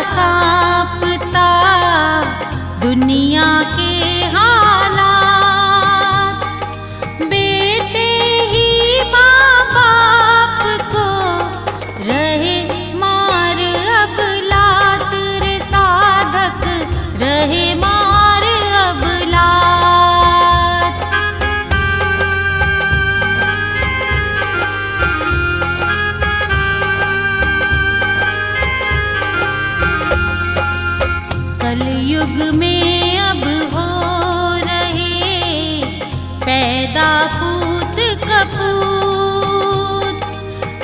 कांपता दुनिया के हालात, बेटे ही माँ बाप को रहे मार अब लात रे साधक, रहे मार अब लात। कलयुग में अब हो रहे पैदा पूत कपूत,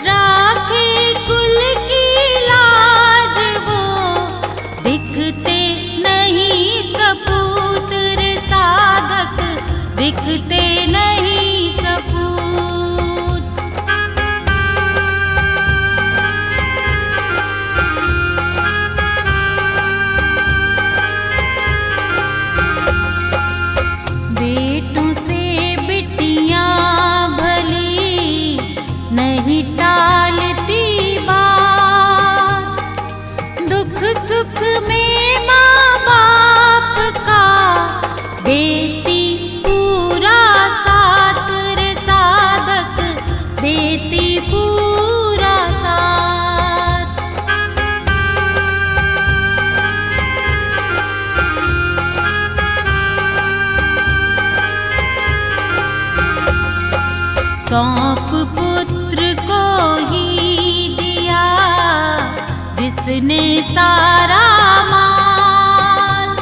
राखे कुल की लाज वो दिखते नहीं सपूत रे साधक, दिखते नहीं सपूत। बेटों से बिटियां भली नहीं टालती बात, दुख सुख में माँ बाप का देती पूरा साथ रे साधक, देती पूरा साथ। सौंप पुत्र को ही दिया जिसने सारा माल,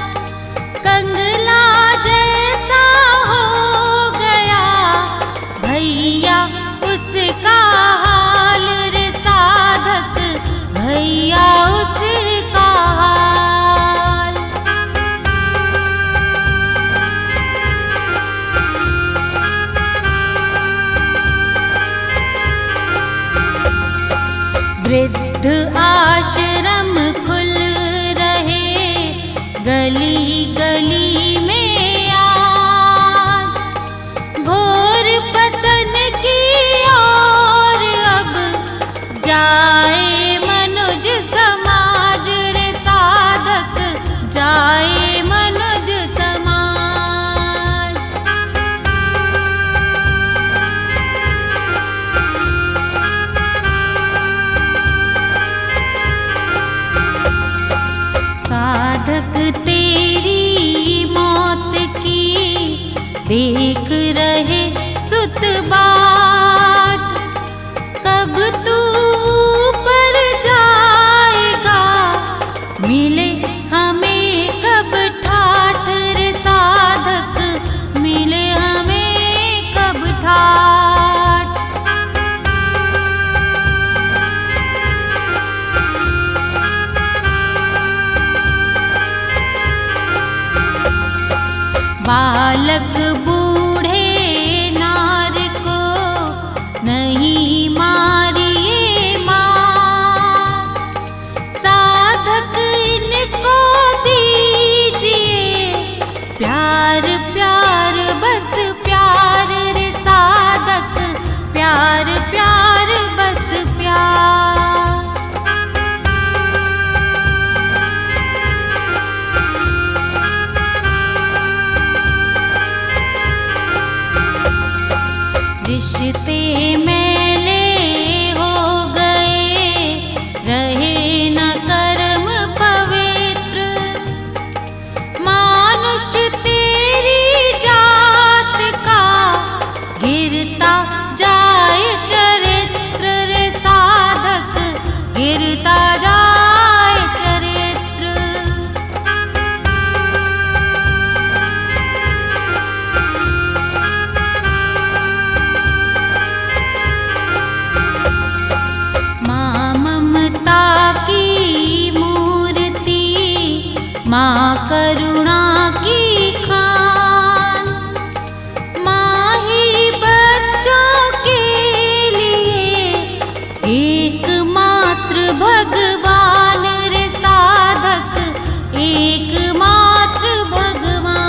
कंगला जैसा हो गया भैया उसका हाल रे साधक, भैया उसका हाल। वृद्ध आश्रम खुल रहे गली गली में आज, घोर पतन की ओर अब जाए मनुज समाज रे साधक, जाए मनुज समाज। साधक तेरी मौत की देख रहे सुत बाट, कब तू ऊपर जाएगा मिले हमें कब ठाठ रे साधक, मिले हमें कब ठाठ। बालक बूढ़े नार को नहीं मारिए माँ, साधक इनको दीजिए प्यार प्यार बस प्यार रे साधक, प्यार प्यार बस प्यार। रिश्ते मैले हो गए रहे न कर्म पवित्र, मानुष तेरी जात का गिरता जाए चरित्र रे साधक, गिरता जाए चरित्र। माँ ममता की मूर्ति, माँ करुणा की खान, माँ ही बच्चों के लिए एकमात्र भगवान रे साधक, एकमात्र भगवान।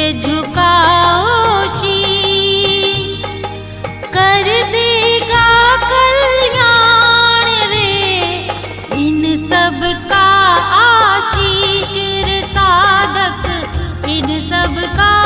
रे झुकाओ शीश, कर देगा कल्याण रे इन सब का आशीष रे साधक, इन सब का